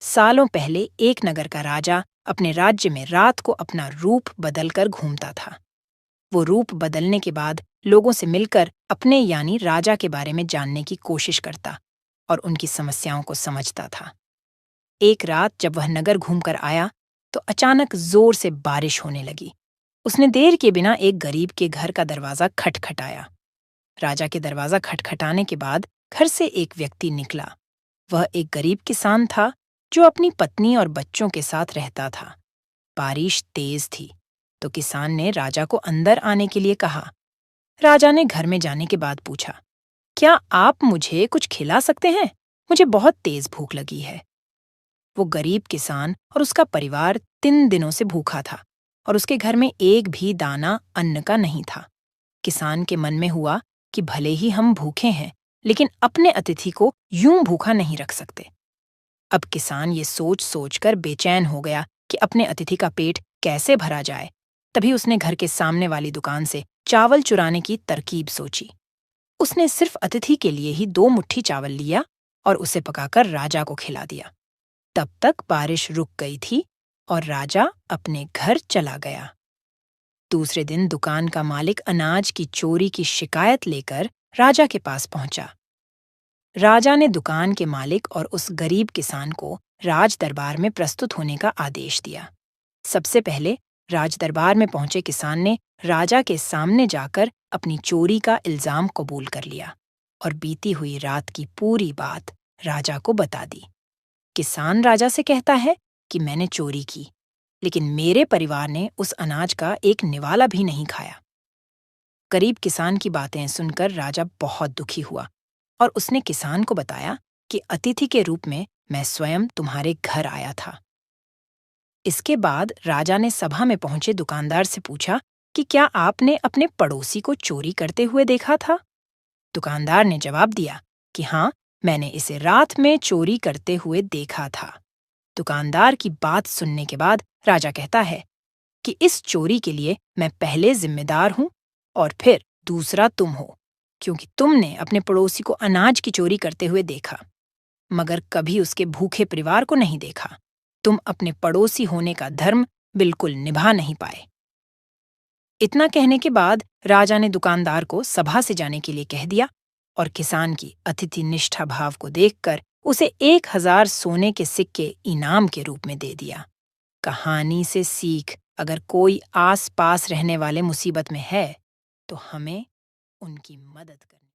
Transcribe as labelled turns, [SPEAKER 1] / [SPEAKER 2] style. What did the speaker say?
[SPEAKER 1] सालों पहले एक नगर का राजा अपने राज्य में रात को अपना रूप बदलकर घूमता था। वो रूप बदलने के बाद लोगों से मिलकर अपने यानी राजा के बारे में जानने की कोशिश करता और उनकी समस्याओं को समझता था। एक रात जब वह नगर घूमकर आया तो अचानक जोर से बारिश होने लगी। उसने देर के बिना एक गरीब के घर का दरवाजा खटखटाया। राजा के दरवाजा खटखटाने के बाद घर से एक व्यक्ति निकला। वह एक गरीब किसान था जो अपनी पत्नी और बच्चों के साथ रहता था। बारिश तेज थी तो किसान ने राजा को अंदर आने के लिए कहा। राजा ने घर में जाने के बाद पूछा, क्या आप मुझे कुछ खिला सकते हैं? मुझे बहुत तेज भूख लगी है। वो गरीब किसान और उसका परिवार 3 दिनों से भूखा था और उसके घर में एक भी दाना अन्न का नहीं था। किसान के मन में हुआ कि भले ही हम भूखे हैं, लेकिन अपने अतिथि को यूं भूखा नहीं रख सकते। अब किसान ये सोच सोचकर बेचैन हो गया कि अपने अतिथि का पेट कैसे भरा जाए। तभी उसने घर के सामने वाली दुकान से चावल चुराने की तरकीब सोची। उसने सिर्फ अतिथि के लिए ही 2 मुट्ठी चावल लिया और उसे पकाकर राजा को खिला दिया। तब तक बारिश रुक गई थी और राजा अपने घर चला गया। दूसरे दिन दुकान का मालिक अनाज की चोरी की शिकायत लेकर राजा के पास पहुंचा। राजा ने दुकान के मालिक और उस गरीब किसान को राज दरबार में प्रस्तुत होने का आदेश दिया। सबसे पहले राज दरबार में पहुंचे किसान ने राजा के सामने जाकर अपनी चोरी का इल्जाम कबूल कर लिया और बीती हुई रात की पूरी बात राजा को बता दी। किसान राजा से कहता है कि मैंने चोरी की, लेकिन मेरे परिवार ने उस अनाज का एक निवाला भी नहीं खाया। गरीब किसान की बातें सुनकर राजा बहुत दुखी हुआ और उसने किसान को बताया कि अतिथि के रूप में मैं स्वयं तुम्हारे घर आया था। इसके बाद राजा ने सभा में पहुंचे दुकानदार से पूछा कि क्या आपने अपने पड़ोसी को चोरी करते हुए देखा था? दुकानदार ने जवाब दिया कि हाँ, मैंने इसे रात में चोरी करते हुए देखा था। दुकानदार की बात सुनने के बाद राजा कहता है कि इस चोरी के लिए मैं पहले जिम्मेदार हूं और फिर दूसरा तुम हो, क्योंकि तुमने अपने पड़ोसी को अनाज की चोरी करते हुए देखा, मगर कभी उसके भूखे परिवार को नहीं देखा। तुम अपने पड़ोसी होने का धर्म बिल्कुल निभा नहीं पाए। इतना कहने के बाद राजा ने दुकानदार को सभा से जाने के लिए कह दिया और किसान की अतिथि निष्ठा भाव को देखकर उसे 1000 सोने के सिक्के इनाम के रूप में दे दिया। कहानी से सीख, अगर कोई आस पास रहने वाले मुसीबत में है तो हमें उनकी मदद करनी।